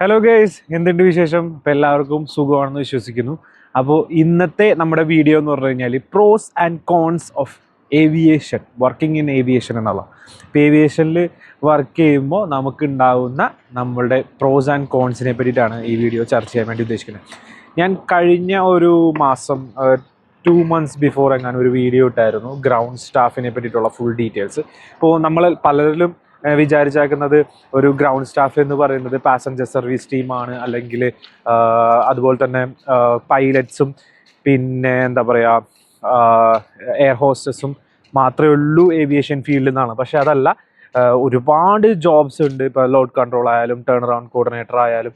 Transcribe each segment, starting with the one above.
Hello guys, എന്തുണ്ട് വിശേഷം? ഇപ്പം എല്ലാവർക്കും സുഖമാണെന്ന് വിശ്വസിക്കുന്നു. അപ്പോൾ ഇന്നത്തെ നമ്മുടെ വീഡിയോ എന്ന് പറഞ്ഞു കഴിഞ്ഞാൽ pros and cons of aviation, working in aviation എന്നുള്ള. ഇപ്പോൾ ഏവിയേഷനിൽ വർക്ക് ചെയ്യുമ്പോൾ നമുക്കുണ്ടാകുന്ന നമ്മളുടെ പ്രോസ് ആൻഡ് കോൺസിനെ പറ്റിയിട്ടാണ് ഈ വീഡിയോ ചർച്ച ചെയ്യാൻ വേണ്ടി ഉദ്ദേശിക്കുന്നത്. ഞാൻ കഴിഞ്ഞ ഒരു മാസം 2 months ബിഫോർ എങ്ങാനും ഒരു വീഡിയോ ഇട്ടായിരുന്നു ഗ്രൗണ്ട് സ്റ്റാഫിനെ പറ്റിയിട്ടുള്ള ഫുൾ ഡീറ്റെയിൽസ്. ഇപ്പോൾ നമ്മൾ പലരിലും വിചാരിച്ചേക്കുന്നത് ഒരു ഗ്രൗണ്ട് സ്റ്റാഫ് എന്ന് പറയുന്നത് പാസഞ്ചർ സർവീസ് ടീമാണ്, അല്ലെങ്കിൽ അതുപോലെ തന്നെ പൈലറ്റ്സും പിന്നെ എന്താ പറയുക എയർ ഹോസ്റ്റസും മാത്രമേ ഉള്ളൂ ഏവിയേഷൻ ഫീൽഡിൽ നിന്നാണ്. പക്ഷെ അതല്ല, ഒരുപാട് ജോബ്സ് ഉണ്ട്. ഇപ്പോൾ ലോഡ് കൺട്രോൾ ആയാലും, ടേൺ അറൗണ്ട് കോർഡിനേറ്റർ ആയാലും,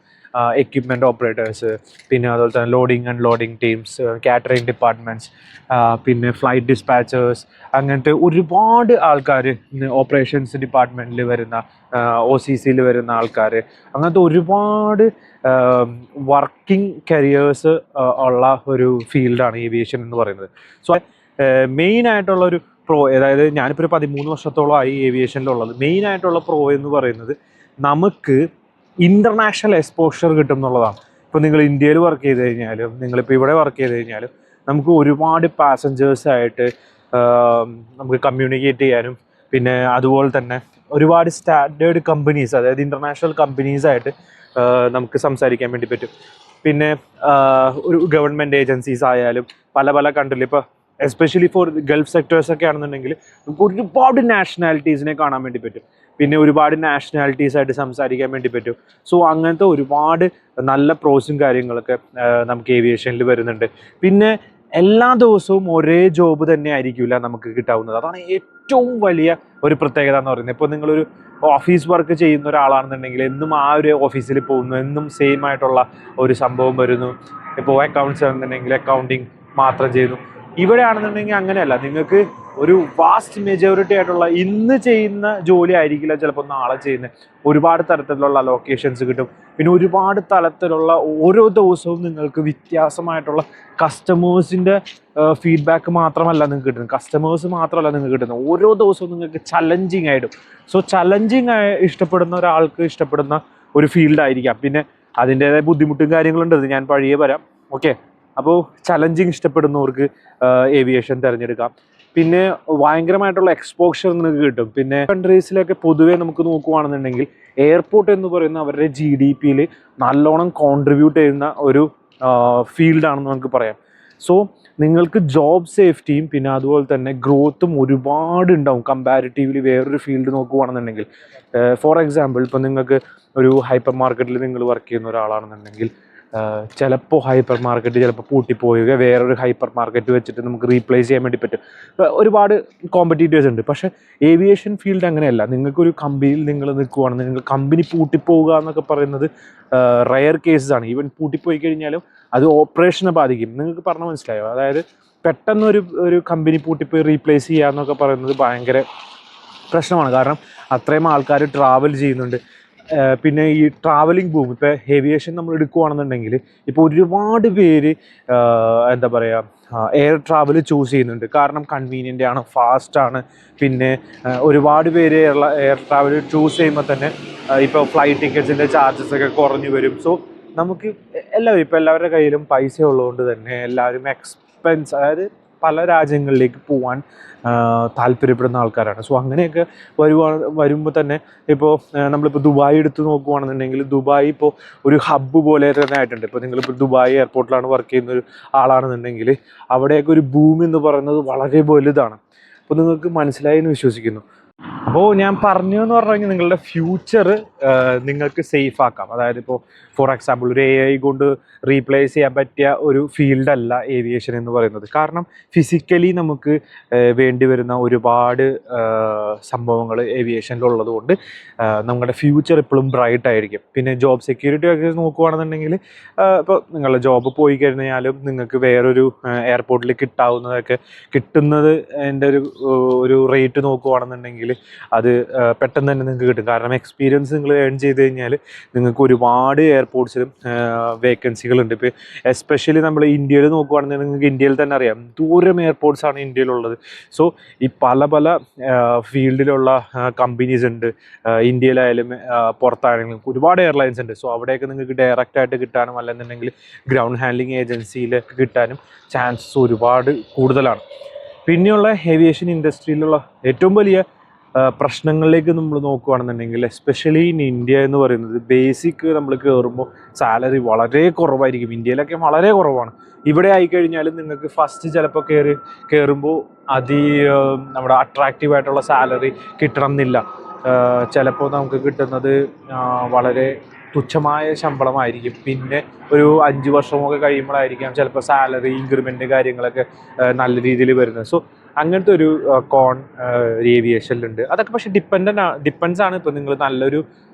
എക്യുപ്മെൻറ്റ് ഓപ്പറേറ്റേഴ്സ്, പിന്നെ അതുപോലെ തന്നെ loading unloading teams, catering departments, പിന്നെ ഫ്ലൈറ്റ് ഡിസ്പാച്ചേഴ്സ്, അങ്ങനത്തെ ഒരുപാട് ആൾക്കാർ, ഓപ്പറേഷൻസ് ഡിപ്പാർട്ട്മെൻറ്റിൽ വരുന്ന, OCCയിൽ വരുന്ന ആൾക്കാർ, അങ്ങനത്തെ ഒരുപാട് വർക്കിംഗ് കരിയേഴ്സ് ഉള്ള ഒരു ഫീൽഡാണ് ഏവിയേഷൻ എന്ന് പറയുന്നത്. സോ മെയിനായിട്ടുള്ള ഒരു പ്രോ, അതായത് ഞാനിപ്പോൾ ഒരു 13 വർഷത്തോളമായി ഏവിയേഷനിലുള്ളത്. മെയിനായിട്ടുള്ള പ്രോ എന്ന് പറയുന്നത് നമുക്ക് ഇൻ്റർനാഷണൽ എക്സ്പോഷർ കിട്ടും എന്നുള്ളതാണ്. ഇപ്പോൾ നിങ്ങൾ ഇന്ത്യയിൽ വർക്ക് ചെയ്ത് കഴിഞ്ഞാലും, നിങ്ങളിപ്പോൾ ഇവിടെ വർക്ക് ചെയ്ത് കഴിഞ്ഞാലും, നമുക്ക് ഒരുപാട് പാസഞ്ചേഴ്സായിട്ട് നമുക്ക് കമ്മ്യൂണിക്കേറ്റ് ചെയ്യാനും, പിന്നെ അതുപോലെ തന്നെ ഒരുപാട് സ്റ്റാൻഡേർഡ് കമ്പനീസ്, അതായത് ഇൻ്റർനാഷണൽ കമ്പനീസായിട്ട് നമുക്ക് സംസാരിക്കാൻ വേണ്ടി പറ്റും. പിന്നെ ഒരു ഗവൺമെൻറ് ഏജൻസീസ് ആയാലും പല പല കൺട്രിയിൽ, ഇപ്പോൾ എസ്പെഷ്യലി ഫോർ ഗൾഫ് സെക്ടേഴ്സൊക്കെ ആണെന്നുണ്ടെങ്കിൽ നമുക്ക് ഒരുപാട് നാഷണാലിറ്റീസിനെ കാണാൻ വേണ്ടി പറ്റും. പിന്നെ ഒരുപാട് നാഷണാലിറ്റീസായിട്ട് സംസാരിക്കാൻ വേണ്ടി പറ്റും. സോ അങ്ങനത്തെ ഒരുപാട് നല്ല പ്രോസും കാര്യങ്ങളൊക്കെ നമുക്ക് ഏവിയേഷനിൽ വരുന്നുണ്ട്. പിന്നെ എല്ലാ ദിവസവും ഒരേ ജോബ് തന്നെ ആയിരിക്കില്ല നമുക്ക് കിട്ടാവുന്നത്. അതാണ് ഏറ്റവും വലിയ ഒരു പ്രത്യേകത എന്ന് പറയുന്നത്. ഇപ്പോൾ നിങ്ങളൊരു ഓഫീസ് വർക്ക് ചെയ്യുന്ന ഒരാളാണെന്നുണ്ടെങ്കിൽ എന്നും ആ ഒരു ഓഫീസിൽ പോകുന്നു, എന്നും സെയിം ആയിട്ടുള്ള ഒരു സംഭവം വരുന്നു. ഇപ്പോൾ അക്കൗണ്ട്സ് ആണെന്നുണ്ടെങ്കിൽ അക്കൗണ്ടിങ് മാത്രം ചെയ്യുന്നു. ഇവിടെ ആണെന്നുണ്ടെങ്കിൽ അങ്ങനെയല്ല. നിങ്ങൾക്ക് ഒരു വാസ്റ്റ് മെജോറിറ്റി ആയിട്ടുള്ള ഇന്ന് ചെയ്യുന്ന ജോലി ആയിരിക്കില്ല ചിലപ്പോൾ നാളെ ചെയ്യുന്നത്. ഒരുപാട് തരത്തിലുള്ള ലൊക്കേഷൻസ് കിട്ടും. പിന്നെ ഒരുപാട് തരത്തിലുള്ള ഓരോ ദിവസവും നിങ്ങൾക്ക് വ്യത്യാസമായിട്ടുള്ള കസ്റ്റമേഴ്സിൻ്റെ ഫീഡ്ബാക്ക് മാത്രമല്ല നിങ്ങൾക്ക് കിട്ടുന്നത്. കസ്റ്റമേഴ്സ് മാത്രമല്ല നിങ്ങൾക്ക് കിട്ടുന്നത്, ഓരോ ദിവസവും നിങ്ങൾക്ക് ചലഞ്ചിങ് ആയിട്ടും. സോ ചലഞ്ചിങ് ഇഷ്ടപ്പെടുന്ന ഒരാൾക്ക് ഇഷ്ടപ്പെടുന്ന ഒരു ഫീൽഡായിരിക്കാം. പിന്നെ അതിൻ്റേതായ ബുദ്ധിമുട്ടും കാര്യങ്ങളുണ്ട്, അത് ഞാൻ പഴയ വരാം. ഓക്കെ, അപ്പോൾ ചലഞ്ചിങ് ഇഷ്ടപ്പെടുന്നവർക്ക് ഏവിയേഷൻ തിരഞ്ഞെടുക്കാം. പിന്നെ ഭയങ്കരമായിട്ടുള്ള എക്സ്പോഷർ നിങ്ങൾക്ക് കിട്ടും. പിന്നെ കൺട്രീസിലൊക്കെ പൊതുവേ നമുക്ക് നോക്കുകയാണെന്നുണ്ടെങ്കിൽ എയർപോർട്ട് എന്ന് പറയുന്ന അവരുടെ GDPയിൽ നല്ലോണം കോൺട്രിബ്യൂട്ട് ചെയ്യുന്ന ഒരു ഫീൽഡാണെന്ന് നമുക്ക് പറയാം. സോ നിങ്ങൾക്ക് ജോബ് സേഫ്റ്റിയും പിന്നെ അതുപോലെ തന്നെ ഗ്രോത്തും ഒരുപാട് ഉണ്ടാവും കമ്പാരിറ്റീവ്ലി വേറൊരു ഫീൽഡ് നോക്കുകയാണെന്നുണ്ടെങ്കിൽ. ഫോർ എക്സാമ്പിൾ, ഇപ്പോൾ നിങ്ങൾക്ക് ഒരു ഹൈപ്പർ മാർക്കറ്റിൽ നിങ്ങൾ വർക്ക് ചെയ്യുന്ന ഒരാളാണെന്നുണ്ടെങ്കിൽ ചിലപ്പോൾ ഹൈപ്പർ മാർക്കറ്റ് ചിലപ്പോൾ പൂട്ടിപ്പോവുക, വേറൊരു ഹൈപ്പർ മാർക്കറ്റ് വെച്ചിട്ട് നമുക്ക് റീപ്ലേസ് ചെയ്യാൻ വേണ്ടി പറ്റും. ഒരുപാട് കോമ്പറ്റീറ്റേഴ്സ് ഉണ്ട്. പക്ഷേ ഏവിയേഷൻ ഫീൽഡ് അങ്ങനെയല്ല. നിങ്ങൾക്കൊരു കമ്പനിയിൽ നിങ്ങൾ നിൽക്കുകയാണെന്ന് നിങ്ങൾ കമ്പനി പൂട്ടിപ്പോവുക എന്നൊക്കെ പറയുന്നത് റയർ കേസസ് ആണ്. ഈവൻ പൂട്ടിപ്പോയി കഴിഞ്ഞാലും അത് ഓപ്പറേഷനെ ബാധിക്കും. നിങ്ങൾക്ക് പറഞ്ഞാൽ മനസ്സിലായോ? അതായത് പെട്ടെന്ന് ഒരു കമ്പനി പൂട്ടിപ്പോയി റീപ്ലേസ് ചെയ്യുക എന്നൊക്കെ പറയുന്നത് ഭയങ്കര പ്രശ്നമാണ്. കാരണം അത്രയും ആൾക്കാർ ട്രാവൽ ചെയ്യുന്നുണ്ട്. പിന്നെ ഈ ട്രാവലിംഗ് ബൂം, ഇപ്പോൾ ഏവിയേഷൻ നമ്മൾ എടുക്കുകയാണെന്നുണ്ടെങ്കിൽ ഇപ്പോൾ ഒരുപാട് പേര് എന്താ പറയുക എയർ ട്രാവൽ ചൂസ് ചെയ്യുന്നുണ്ട്. കാരണം കൺവീനിയൻ്റ് ആണ്, ഫാസ്റ്റാണ്. പിന്നെ ഒരുപാട് പേര് എയർ ട്രാവൽ ചൂസ് ചെയ്യുമ്പോൾ തന്നെ ഇപ്പോൾ ഫ്ലൈറ്റ് ടിക്കറ്റ്സിൻ്റെ ചാർജസൊക്കെ കുറഞ്ഞു വരും. സോ നമുക്ക് എല്ലാവരുടെ കയ്യിലും പൈസ ഉള്ളതുകൊണ്ട് തന്നെ എല്ലാവരും അതായത് പല രാജ്യങ്ങളിലേക്ക് പോകാൻ താല്പര്യപ്പെടുന്ന ആൾക്കാരാണ്. സോ അങ്ങനെയൊക്കെ വരുമ്പോൾ തന്നെ ഇപ്പോൾ നമ്മളിപ്പോൾ ദുബായ് എടുത്ത് നോക്കുകയാണെന്നുണ്ടെങ്കിൽ ദുബായ് ഇപ്പോൾ ഒരു ഹബ്ബ് പോലെ തന്നെ ആയിട്ടുണ്ട്. ഇപ്പോൾ നിങ്ങളിപ്പോൾ ദുബായ് എയർപോർട്ടിലാണ് വർക്ക് ചെയ്യുന്ന ഒരു ആളാണെന്നുണ്ടെങ്കിൽ അവിടെയൊക്കെ ഒരു ഭൂമി എന്ന് പറയുന്നത് വളരെ വലുതാണ്. അപ്പോൾ നിങ്ങൾക്ക് മനസ്സിലായി എന്ന് വിശ്വസിക്കുന്നു. അപ്പോൾ ഞാൻ പറഞ്ഞു എന്ന് പറഞ്ഞു കഴിഞ്ഞാൽ നിങ്ങളുടെ ഫ്യൂച്ചർ നിങ്ങൾക്ക് സേഫ് ആക്കാം. അതായത് ഇപ്പോൾ ഫോർ എക്സാമ്പിൾ ഒരു AI കൊണ്ട് റീപ്ലേസ് ചെയ്യാൻ പറ്റിയ ഒരു ഫീൽഡല്ല ഏവിയേഷൻ എന്ന് പറയുന്നത്. കാരണം ഫിസിക്കലി നമുക്ക് വേണ്ടി വരുന്ന ഒരുപാട് സംഭവങ്ങൾ ഏവിയേഷനിലുള്ളത് കൊണ്ട് നമ്മുടെ ഫ്യൂച്ചർ എപ്പോഴും ബ്രൈറ്റ് ആയിരിക്കും. പിന്നെ ജോബ് സെക്യൂരിറ്റി ഒക്കെ നോക്കുകയാണെന്നുണ്ടെങ്കിൽ ഇപ്പോൾ നിങ്ങളുടെ ജോബ് പോയി കഴിഞ്ഞാലും നിങ്ങൾക്ക് വേറൊരു എയർപോർട്ടിൽ കിട്ടുന്നത് എൻ്റെ ഒരു റേറ്റ് നോക്കുകയാണെന്നുണ്ടെങ്കിൽ ഉണ്ടെന്നുണ്ടെങ്കിൽ അത് പെട്ടെന്ന് തന്നെ നിങ്ങൾക്ക് കിട്ടും. കാരണം എക്സ്പീരിയൻസ് നിങ്ങൾ ഏൺ ചെയ്ത് കഴിഞ്ഞാൽ നിങ്ങൾക്ക് ഒരുപാട് എയർപോർട്ട്സിലും വേക്കൻസികളുണ്ട്. ഇപ്പോൾ എസ്പെഷ്യലി നമ്മൾ ഇന്ത്യയിൽ നോക്കുകയാണെന്നുണ്ടെങ്കിൽ നിങ്ങൾക്ക് ഇന്ത്യയിൽ തന്നെ അറിയാം ദൂരം എയർപോർട്ട്സാണ് ഇന്ത്യയിലുള്ളത്. സോ ഈ പല പല ഫീൽഡിലുള്ള കമ്പനീസ് ഉണ്ട്. ഇന്ത്യയിലായാലും പുറത്താണെങ്കിലും ഒരുപാട് എയർലൈൻസ് ഉണ്ട്. സോ അവിടെയൊക്കെ നിങ്ങൾക്ക് ഡയറക്റ്റായിട്ട് കിട്ടാനും അല്ലെന്നുണ്ടെങ്കിൽ ഗ്രൗണ്ട് ഹാൻഡ്ലിംഗ് ഏജൻസിയിലൊക്കെ കിട്ടാനും ചാൻസസ് ഒരുപാട് കൂടുതലാണ്. പിന്നെയുള്ള ഏവിയേഷൻ ഇൻഡസ്ട്രിയിലുള്ള ഏറ്റവും വലിയ പ്രശ്നങ്ങളിലേക്ക് നമ്മൾ നോക്കുകയാണെന്നുണ്ടെങ്കിൽ എസ്പെഷ്യലി ഇൻ ഇന്ത്യ എന്ന് പറയുന്നത് ബേസിക് നമ്മൾ കയറുമ്പോൾ സാലറി വളരെ കുറവായിരിക്കും. ഇന്ത്യയിലൊക്കെ വളരെ കുറവാണ്. ഇവിടെ ആയിക്കഴിഞ്ഞാൽ നിങ്ങൾക്ക് ഫസ്റ്റ് ചിലപ്പോൾ കയറുമ്പോൾ നമ്മുടെ അട്രാക്റ്റീവായിട്ടുള്ള സാലറി കിട്ടണം എന്നില്ല. ചിലപ്പോൾ നമുക്ക് കിട്ടുന്നത് വളരെ തുച്ഛമായ ശമ്പളമായിരിക്കും. പിന്നെ ഒരു 5 വർഷമൊക്കെ കഴിയുമ്പോഴായിരിക്കാം ചിലപ്പോൾ സാലറി ഇൻക്രിമെൻറ്റ് കാര്യങ്ങളൊക്കെ നല്ല രീതിയിൽ വരുന്നത്. സോ അങ്ങനത്തെ ഒരു കോൺ ഏവിയേഷനിലുണ്ട്. അതൊക്കെ പക്ഷേ ഡിപ്പെൻസ് ആണ്. ഇപ്പോൾ നിങ്ങൾ നല്ലൊരു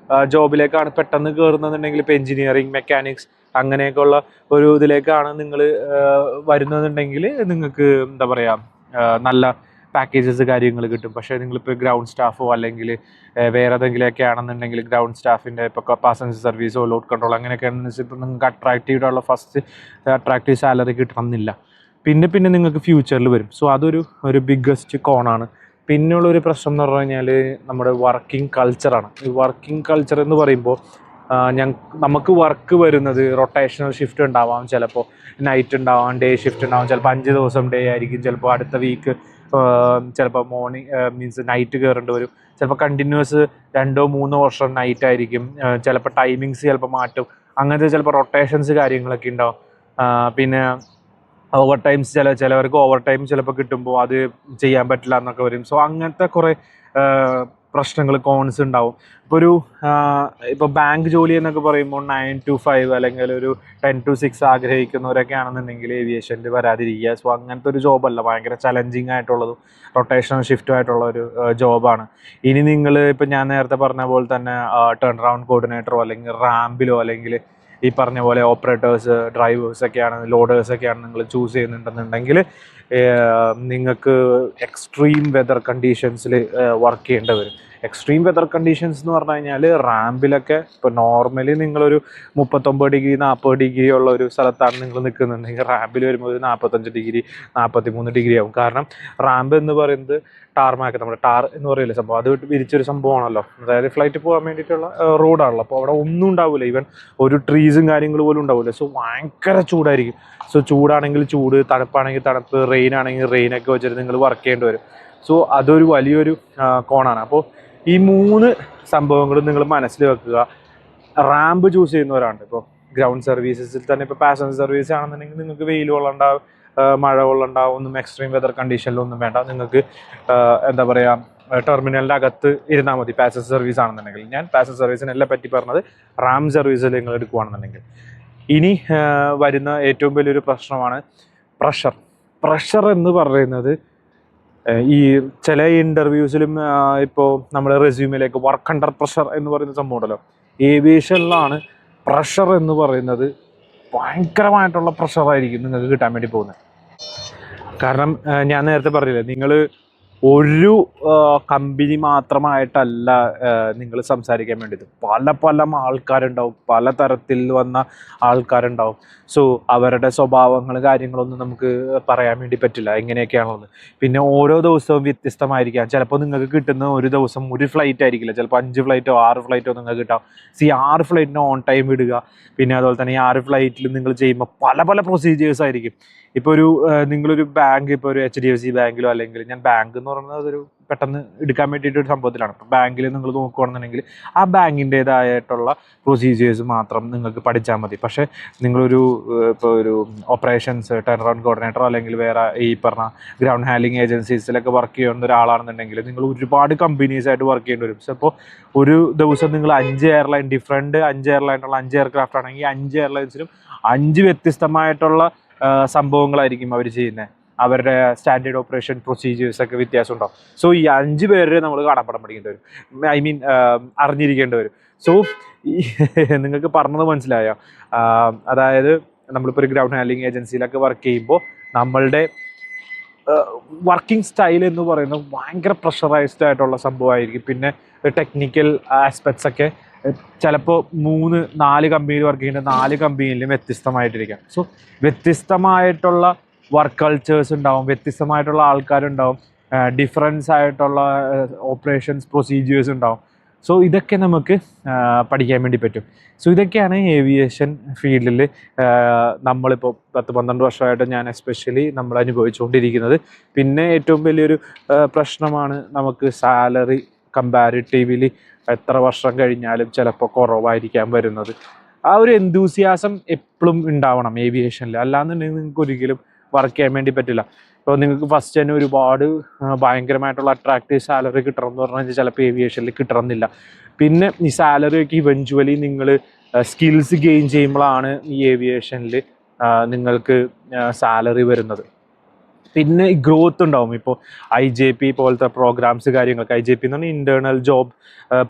ജോബിലേക്കാണ് പെട്ടെന്ന് കയറുന്നതെന്നുണ്ടെങ്കിൽ ഇപ്പോൾ എഞ്ചിനീയറിങ്, മെക്കാനിക്സ് അങ്ങനെയൊക്കെയുള്ള ഒരു ഇതിലേക്കാണ് നിങ്ങൾ വരുന്നതെന്നുണ്ടെങ്കിൽ നിങ്ങൾക്ക് എന്താ പറയുക നല്ല പാക്കേജസ് കാര്യങ്ങൾ കിട്ടും. പക്ഷേ നിങ്ങളിപ്പോൾ ഗ്രൗണ്ട് സ്റ്റാഫോ അല്ലെങ്കിൽ വേറെ ഏതെങ്കിലുമൊക്കെ ആണെന്നുണ്ടെങ്കിൽ ഗ്രൗണ്ട് സ്റ്റാഫിൻ്റെ ഇപ്പോൾ പാസഞ്ചർ സർവീസോ ലോഡ് കൺട്രോൾ അങ്ങനെയൊക്കെ ആണെന്ന് വെച്ചാൽ ഇപ്പോൾ നിങ്ങൾക്ക് അട്രാക്റ്റീവായിട്ടുള്ള ഫസ്റ്റ് അട്രാക്റ്റീവ് സാലറി കിട്ടണമെന്നില്ല. പിന്നെ നിങ്ങൾക്ക് ഫ്യൂച്ചറിൽ വരും. സോ അതൊരു ബിഗ്ഗസ്റ്റ് കോണാണ്. പിന്നെയുള്ളൊരു പ്രശ്നം എന്ന് പറഞ്ഞു കഴിഞ്ഞാൽ നമ്മുടെ വർക്കിംഗ് കൾച്ചറാണ്. ഈ വർക്കിംഗ് കൾച്ചർ എന്ന് പറയുമ്പോൾ നമുക്ക് വർക്ക് വരുന്നത് റൊട്ടേഷണൽ ഷിഫ്റ്റ് ഉണ്ടാവാം, ചിലപ്പോൾ നൈറ്റ് ഉണ്ടാവാം, ഡേ ഷിഫ്റ്റ് ഉണ്ടാവാം. ചിലപ്പോൾ 5 ദിവസം ഡേ ആയിരിക്കും, ചിലപ്പോൾ അടുത്ത വീക്ക് ചിലപ്പോൾ മോർണിംഗ് മീൻസ് നൈറ്റ് കയറേണ്ടി വരും. ചിലപ്പോൾ കണ്ടിന്യൂസ് 2-3 വർഷം നൈറ്റ് ആയിരിക്കും. ചിലപ്പോൾ ടൈമിങ്സ് ചിലപ്പോൾ മാറ്റും. അങ്ങനത്തെ ചിലപ്പോൾ റൊട്ടേഷൻസ് കാര്യങ്ങളൊക്കെ ഉണ്ടാവും. പിന്നെ ഓവർ ടൈംസ് ചിലവർക്ക് ഓവർ ടൈം ചിലപ്പോൾ കിട്ടുമ്പോൾ അത് ചെയ്യാൻ പറ്റില്ല എന്നൊക്കെ വരും. സോ അങ്ങനത്തെ കുറേ പ്രശ്നങ്ങൾ കോൺസ് ഉണ്ടാവും. ഇപ്പോൾ ബാങ്ക് ജോലി എന്നൊക്കെ പറയുമ്പോൾ 9 to 5 അല്ലെങ്കിൽ ഒരു 10 to 6 ആഗ്രഹിക്കുന്നവരൊക്കെ ആണെന്നുണ്ടെങ്കിൽ ഏവിയേഷനിൽ വരാതിരിക്കുക. സോ അങ്ങനത്തെ ഒരു ജോബല്ല, ഭയങ്കര ചലഞ്ചിങ് ആയിട്ടുള്ളതും റൊട്ടേഷണൽ ഷിഫ്റ്റും ആയിട്ടുള്ള ഒരു ജോബാണ്. ഇനി നിങ്ങൾ ഇപ്പോൾ ഞാൻ നേരത്തെ പറഞ്ഞ പോലെ തന്നെ ടേൺ റൗണ്ട് കോർഡിനേറ്ററോ അല്ലെങ്കിൽ റാമ്പിലോ അല്ലെങ്കിൽ ഈ പറഞ്ഞ പോലെ ഓപ്പറേറ്റേഴ്സ്, ഡ്രൈവേഴ്സൊക്കെയാണ്, ലോഡേഴ്സൊക്കെയാണ് നിങ്ങൾ ചൂസ് ചെയ്യുന്നുണ്ടെന്നുണ്ടെങ്കിൽ നിങ്ങൾക്ക് എക്സ്ട്രീം വെതർ കണ്ടീഷൻസിൽ വർക്ക് ചെയ്യേണ്ടി വരും. എക്സ്ട്രീം വെതർ കണ്ടീഷൻസ് എന്ന് പറഞ്ഞു കഴിഞ്ഞാൽ റാമ്പിലൊക്കെ ഇപ്പോൾ നോർമലി നിങ്ങളൊരു 39 ഡിഗ്രി 40 ഡിഗ്രി ഉള്ള ഒരു സ്ഥലത്താണ് നിങ്ങൾ നിൽക്കുന്നുണ്ടെങ്കിൽ റാമ്പിൽ വരുമ്പോൾ 45 ഡിഗ്രി 43 ഡിഗ്രി ആവും. കാരണം റാമ്പ് എന്ന് പറയുന്നത് ടാർമാക്ക്, നമ്മുടെ ടാർ എന്ന് പറയില്ലേ സംഭവം, അത് വിരിച്ചൊരു സംഭവമാണല്ലോ. അതായത് ഫ്ലൈറ്റ് പോകാൻ വേണ്ടിയിട്ടുള്ള റോഡാണല്ലോ. അപ്പോൾ അവിടെ ഒന്നും ഉണ്ടാവില്ല, ഈവൻ ഒരു ട്രീസും കാര്യങ്ങൾ പോലും ഉണ്ടാവില്ല. സോ ഭയങ്കര ചൂടായിരിക്കും. സോ ചൂടാണെങ്കിൽ ചൂട്, തണുപ്പാണെങ്കിൽ തണുപ്പ്, റെയിൻ ആണെങ്കിൽ റെയിനൊക്കെ വെച്ചിട്ട് നിങ്ങൾ വർക്ക് ചെയ്യേണ്ടി വരും. സോ അതൊരു വലിയൊരു കോണാണ്. അപ്പോൾ ഈ 3 സംഭവങ്ങളും നിങ്ങൾ മനസ്സിൽ വെക്കുക. റാമ്പ് ചൂസ് ചെയ്യുന്നവരാണ്. ഇപ്പോൾ ഗ്രൗണ്ട് സർവീസസിൽ തന്നെ ഇപ്പോൾ പാസഞ്ചർ സർവീസ് ആണെന്നുണ്ടെങ്കിൽ നിങ്ങൾക്ക് വെയിൽ കൊള്ളണ്ടാവും, മഴ കൊള്ളണ്ടാവും, ഒന്നും എക്സ്ട്രീം വെതർ കണ്ടീഷനിലൊന്നും വേണ്ട. നിങ്ങൾക്ക് എന്താ പറയുക ടെർമിനലിൻ്റെ അകത്ത് ഇരുന്നാൽ മതി പാസഞ്ചർ സർവീസ് ആണെന്നുണ്ടെങ്കിൽ. ഞാൻ പാസഞ്ചർ സർവീസിനെല്ലാം പറ്റി പറഞ്ഞത് റാം സർവീസിൽ നിങ്ങൾ എടുക്കുകയാണെന്നുണ്ടെങ്കിൽ. ഇനി വരുന്ന ഏറ്റവും വലിയൊരു പ്രശ്നമാണ് പ്രഷർ എന്ന് പറയുന്നത്. ഈ ചില ഇൻ്റർവ്യൂസിലും ഇപ്പോൾ നമ്മുടെ റെസ്യൂമിലേക്ക് വർക്ക് അണ്ടർ പ്രഷർ എന്ന് പറയുന്ന സംഭവം ഉണ്ടല്ലോ. ഏവിയേഷനിലാണ് പ്രഷർ എന്ന് പറയുന്നത് ഭയങ്കരമായിട്ടുള്ള പ്രഷറായിരിക്കും നിങ്ങൾക്ക് കിട്ടാൻ വേണ്ടി പോകുന്നത്. കാരണം ഞാൻ നേരത്തെ പറഞ്ഞില്ലേ, നിങ്ങൾ ഒരു കമ്പനി മാത്രമായിട്ടല്ല നിങ്ങൾ സംസാരിക്കാൻ വേണ്ടിയത്. പല പല ആൾക്കാരുണ്ടാവും, പല തരത്തിൽ വന്ന ആൾക്കാരുണ്ടാവും. സോ അവരുടെ സ്വഭാവങ്ങൾ കാര്യങ്ങളൊന്നും നമുക്ക് പറയാൻ വേണ്ടി പറ്റില്ല എങ്ങനെയൊക്കെയാണുള്ളത്. പിന്നെ ഓരോ ദിവസവും വ്യത്യസ്തമായിരിക്കാം. ചിലപ്പോൾ നിങ്ങൾക്ക് കിട്ടുന്ന ഒരു ദിവസം ഒരു ഫ്ലൈറ്റ് ആയിരിക്കില്ല, ചിലപ്പോൾ 5 ഫ്ലൈറ്റോ 6 ഫ്ലൈറ്റോ നിങ്ങൾക്ക് കിട്ടാം. 6 ഫ്ലൈറ്റിന് ഓൺ ടൈം വിടുക. പിന്നെ അതുപോലെ തന്നെ ഈ 6 ഫ്ലൈറ്റിൽ നിങ്ങൾ ചെയ്യുമ്പോൾ പല പല പ്രൊസീജിയേഴ്സ് ആയിരിക്കും. ഇപ്പോൾ നിങ്ങളൊരു ബാങ്ക്, ഇപ്പോൾ ഒരു HDFC ബാങ്കിലോ, അല്ലെങ്കിൽ ഞാൻ ബാങ്ക് എന്ന് പറയുന്നത് അതൊരു പെട്ടെന്ന് എടുക്കാൻ വേണ്ടിയിട്ടൊരു സംഭവത്തിലാണ്. ഇപ്പോൾ ബാങ്കിൽ നിങ്ങൾ നോക്കുകയാണെന്നുണ്ടെങ്കിൽ ആ ബാങ്കിൻ്റേതായിട്ടുള്ള പ്രൊസീജിയേഴ്സ് മാത്രം നിങ്ങൾക്ക് പഠിച്ചാൽ മതി. പക്ഷേ നിങ്ങളൊരു ഇപ്പോൾ ഒരു ഓപ്പറേഷൻസ് ടേൺ റൗണ്ട് കോർഡിനേറ്ററോ അല്ലെങ്കിൽ വേറെ ഈ പറഞ്ഞ ഗ്രൗണ്ട് ഹാൻഡ്ലിംഗ് ഏജൻസീസിലൊക്കെ വർക്ക് ചെയ്യുന്ന ഒരാളാണെന്നുണ്ടെങ്കിൽ നിങ്ങൾ ഒരുപാട് കമ്പനീസായിട്ട് വർക്ക് ചെയ്യേണ്ടി വരും. സോ അപ്പോൾ ഒരു ദിവസം നിങ്ങൾ 5 എയർലൈൻ, ഡിഫറെൻറ്റ് 5 എയർലൈനുള്ള 5 എയർക്രാഫ്റ്റ് ആണെങ്കിൽ 5 എയർലൈൻസിലും 5 വ്യത്യസ്തമായിട്ടുള്ള സംഭവങ്ങളായിരിക്കും അവർ ചെയ്യുന്നത്. അവരുടെ സ്റ്റാൻഡേർഡ് ഓപ്പറേഷൻ പ്രൊസീജിയേഴ്സൊക്കെ വ്യത്യാസം ഉണ്ടാവും. സോ ഈ 5 പേരെ നമ്മൾ കാണപ്പെടാൻ പഠിക്കേണ്ടി വരും, അറിഞ്ഞിരിക്കേണ്ടി വരും. സോ നിങ്ങൾക്ക് പറഞ്ഞത് മനസ്സിലായോ? അതായത് നമ്മളിപ്പോൾ ഒരു ഗ്രൗണ്ട് ഹാൻഡ്ലിംഗ് ഏജൻസിയിലൊക്കെ വർക്ക് ചെയ്യുമ്പോൾ നമ്മളുടെ വർക്കിംഗ് സ്റ്റൈൽ എന്ന് പറയുന്നത് ഭയങ്കര പ്രഷറൈസ്ഡ് ആയിട്ടുള്ള സംഭവമായിരിക്കും. പിന്നെ ടെക്നിക്കൽ ആസ്പെക്ട്സ് ഒക്കെ ചിലപ്പോൾ 3-4 കമ്പനിയിൽ വർക്ക് ചെയ്യുന്ന 4 കമ്പനിയിലും വ്യത്യസ്തമായിട്ടിരിക്കാം. സോ വ്യത്യസ്തമായിട്ടുള്ള വർക്ക് കൾച്ചേഴ്സ് ഉണ്ടാവും, വ്യത്യസ്തമായിട്ടുള്ള ആൾക്കാരുണ്ടാവും, ഡിഫറൻസ് ആയിട്ടുള്ള ഓപ്പറേഷൻസ് പ്രൊസീജിയേഴ്സ് ഉണ്ടാവും. സോ ഇതൊക്കെ നമുക്ക് പഠിക്കാൻ വേണ്ടി പറ്റും. സോ ഇതൊക്കെയാണ് ഏവിയേഷൻ ഫീൽഡിൽ നമ്മളിപ്പോൾ 10-12 വർഷമായിട്ട് ഞാൻ എസ്പെഷ്യലി നമ്മൾ അനുഭവിച്ചുകൊണ്ടിരിക്കുന്നത്. പിന്നെ ഏറ്റവും വലിയൊരു പ്രശ്നമാണ് നമുക്ക് സാലറി കമ്പാരിറ്റീവ്ലി എത്ര വർഷം കഴിഞ്ഞാലും ചിലപ്പോൾ കുറവായിരിക്കാൻ വരുന്നത്. ആ ഒരു എന്തൂസിയാസം എപ്പോഴും ഉണ്ടാവണം ഏവിയേഷനിൽ, അല്ലാന്നുണ്ടെങ്കിൽ നിങ്ങൾക്ക് ഒരിക്കലും വർക്ക് ചെയ്യാൻ വേണ്ടി പറ്റില്ല. ഇപ്പോൾ നിങ്ങൾക്ക് ഫസ്റ്റ് തന്നെ ഒരുപാട് ഭയങ്കരമായിട്ടുള്ള അട്രാക്റ്റീവ് സാലറി കിട്ടണം എന്ന് പറഞ്ഞു കഴിഞ്ഞാൽ ചിലപ്പോൾ ഏവിയേഷനിൽ കിട്ടണമെന്നില്ല. പിന്നെ ഈ സാലറിയൊക്കെ ഇവഞ്ച്വലി നിങ്ങൾ സ്കിൽസ് ഗെയിൻ ചെയ്യുമ്പോഴാണ് ഈ ഏവിയേഷനിൽ നിങ്ങൾക്ക് സാലറി വരുന്നത്. പിന്നെ ഗ്രോത്ത് ഉണ്ടാവും. ഇപ്പോൾ IJP പോലത്തെ പ്രോഗ്രാംസ് കാര്യങ്ങളൊക്കെ, IJP എന്ന് പറഞ്ഞാൽ ഇൻറ്റേർണൽ ജോബ്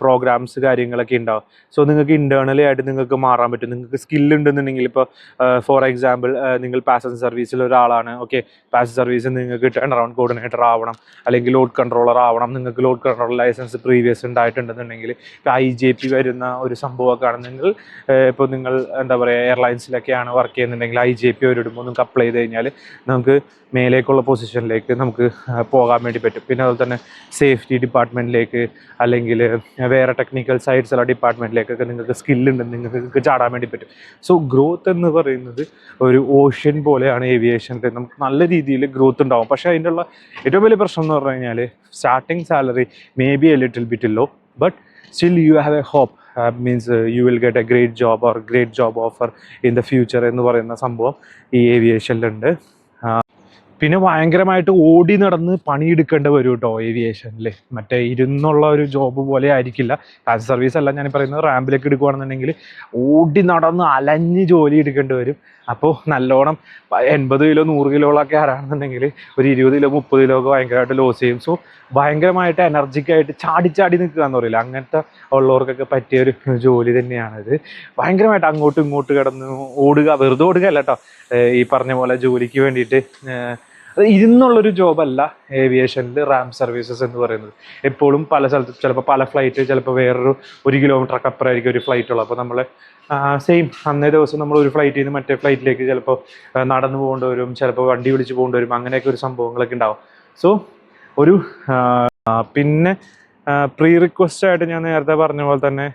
പ്രോഗ്രാംസ് കാര്യങ്ങളൊക്കെ ഉണ്ടാവും. സോ നിങ്ങൾക്ക് ഇൻറ്റേർണലി ആയിട്ട് നിങ്ങൾക്ക് മാറാൻ പറ്റും. നിങ്ങൾക്ക് സ്കില്ലുണ്ടെന്നുണ്ടെങ്കിൽ ഇപ്പോൾ ഫോർ എക്സാമ്പിൾ നിങ്ങൾ പാസഞ്ചർ സർവീസിൽ ഒരാളാണ്. ഓക്കെ, പാസഞ്ചർ സർവീസിൽ നിങ്ങൾക്ക് ടേൺ അറൗണ്ട് കോർഡിനേറ്റർ ആവണം, അല്ലെങ്കിൽ ലോഡ് കൺട്രോളർ ആവണം. നിങ്ങൾക്ക് ലോഡ് കൺട്രോളർ ലൈസൻസ് പ്രീവിയസ് ഉണ്ടായിട്ടുണ്ടെന്നുണ്ടെങ്കിൽ ഇപ്പോൾ IJP വരുന്ന ഒരു സംഭവമൊക്കെയാണ്. ഇപ്പോൾ നിങ്ങൾ എന്താ പറയുക എയർലൈൻസിലൊക്കെയാണ് വർക്ക് ചെയ്യുന്നുണ്ടെങ്കിൽ IJP ഒരിടുമ്പോൾ നിങ്ങൾക്ക് അപ്ലൈ ചെയ്ത് കഴിഞ്ഞാൽ നമുക്ക് മേലേക്കുള്ള പൊസിഷനിലേക്ക് നമുക്ക് പോകാൻ വേണ്ടി പറ്റും. പിന്നെ അതുപോലെ തന്നെ സേഫ്റ്റി ഡിപ്പാർട്ട്മെൻറ്റിലേക്ക് അല്ലെങ്കിൽ വേറെ ടെക്നിക്കൽ സൈഡ്സുള്ള ഡിപ്പാർട്ട്മെൻറ്റിലേക്കൊക്കെ നിങ്ങൾക്ക് സ്കില്ലുണ്ടെന്ന് നിങ്ങൾക്ക് ചാടാൻ വേണ്ടി പറ്റും. സോ ഗ്രോത്ത് എന്ന് പറയുന്നത് ഒരു ഓഷ്യൻ പോലെയാണ് ഏവിയേഷനിൽ. നമുക്ക് നല്ല രീതിയിൽ ഗ്രോത്ത് ഉണ്ടാവും. പക്ഷേ അതിൻ്റെ ഉള്ള ഏറ്റവും വലിയ പ്രശ്നം എന്ന് പറഞ്ഞു കഴിഞ്ഞാൽ starting salary may be a little bit low, but still you have a hope, means you will get a great job or great job offer in the future എന്ന് പറയുന്ന സംഭവം ഈ ഏവിയേഷനിലുണ്ട്. പിന്നെ ഭയങ്കരമായിട്ട് ഓടി നടന്ന് പണിയെടുക്കേണ്ടി വരും കേട്ടോ ഏവിയേഷനിൽ. മറ്റേ ഇരുന്നുള്ള ഒരു ജോബ് പോലെ ആയിരിക്കില്ല. പാസഞ്ചർ സർവീസ് അല്ല ഞാൻ പറയുന്നത്, റാമ്പിലേക്ക് എടുക്കുകയാണെന്നുണ്ടെങ്കിൽ ഓടി നടന്ന് അലഞ്ഞ് ജോലി എടുക്കേണ്ടി വരും. അപ്പോൾ നല്ലോണം 80 കിലോ 100 കിലോകളൊക്കെ ആരാണെന്നുണ്ടെങ്കിൽ ഒരു 20 കിലോ 30 കിലോ ഒക്കെ ഭയങ്കരമായിട്ട് ലോസ് ചെയ്യും. സോ ഭയങ്കരമായിട്ട് എനർജിക്കായിട്ട് ചാടി നിൽക്കുക എന്ന് പറയില്ല, അങ്ങനത്തെ ഉള്ളവർക്കൊക്കെ പറ്റിയൊരു ജോലി തന്നെയാണിത്. ഭയങ്കരമായിട്ട് അങ്ങോട്ടും ഇങ്ങോട്ട് കിടന്ന് ഓടുക, വെറുതെ ഓടുക അല്ല കേട്ടോ, ഈ പറഞ്ഞ പോലെ ജോലിക്ക് വേണ്ടിയിട്ട്. അത് ഇരുന്നുള്ളൊരു ജോബല്ല ഏവിയേഷനിൽ റാം സർവീസസ് എന്ന് പറയുന്നത്. എപ്പോഴും പല സ്ഥലത്ത് ചിലപ്പോൾ പല ഫ്ലൈറ്റ്, ചിലപ്പോൾ വേറൊരു 1 കിലോമീറ്ററൊക്കെ അപ്പുറമായിരിക്കും ഒരു ഫ്ലൈറ്റ് ഉള്ളത്. അപ്പോൾ നമ്മൾ സെയിം അന്നേ ദിവസം നമ്മൾ ഒരു ഫ്ലൈറ്റിൽ നിന്ന് മറ്റേ ഫ്ലൈറ്റിലേക്ക് ചിലപ്പോൾ നടന്നു പോകേണ്ടി വരും, ചിലപ്പോൾ വണ്ടി വിളിച്ച് പോകേണ്ടി വരും. അങ്ങനെയൊക്കെ ഒരു സംഭവങ്ങളൊക്കെ ഉണ്ടാവും. സോ ഒരു പിന്നെ പ്രീ റിക്വസ്റ്റ് ആയിട്ട് ഞാൻ നേരത്തെ പറഞ്ഞ പോലെ തന്നെ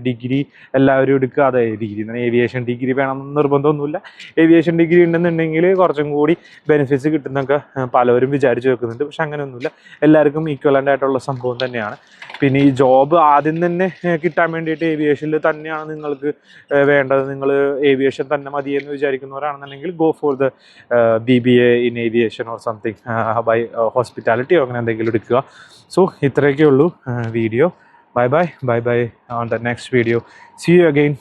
ഡിഗ്രി എല്ലാവരും എടുക്കുക. അതെ, ഡിഗ്രി ഏവിയേഷൻ ഡിഗ്രി വേണമെന്ന് നിർബന്ധമൊന്നുമില്ല. ഏവിയേഷൻ ഡിഗ്രി ഉണ്ടെന്നുണ്ടെങ്കിൽ കുറച്ചും കൂടി ബെനിഫിറ്റ്സ് കിട്ടുന്നൊക്കെ പലവരും വിചാരിച്ച് വെക്കുന്നുണ്ട്. പക്ഷെ അങ്ങനെയൊന്നുമില്ല, എല്ലാവർക്കും ഈക്വലൻ്റ് ആയിട്ടുള്ള സംഭവം തന്നെയാണ്. പിന്നെ ഈ ജോബ് ആദ്യം തന്നെ കിട്ടാൻ വേണ്ടിയിട്ട് ഏവിയേഷനിൽ തന്നെയാണ് നിങ്ങൾക്ക് വേണ്ടത്. നിങ്ങൾ ഏവിയേഷൻ തന്നെ മതിയെന്ന് വിചാരിക്കുന്നവരാണെന്നുണ്ടെങ്കിൽ go for the BBA in aviation or something by ഹോസ്പിറ്റാലിറ്റിയോ അങ്ങനെ എന്തെങ്കിലും എടുക്കുക. സോ ഇത്രയൊക്കെ ഉള്ളൂ video. Bye bye on the next video. See you again.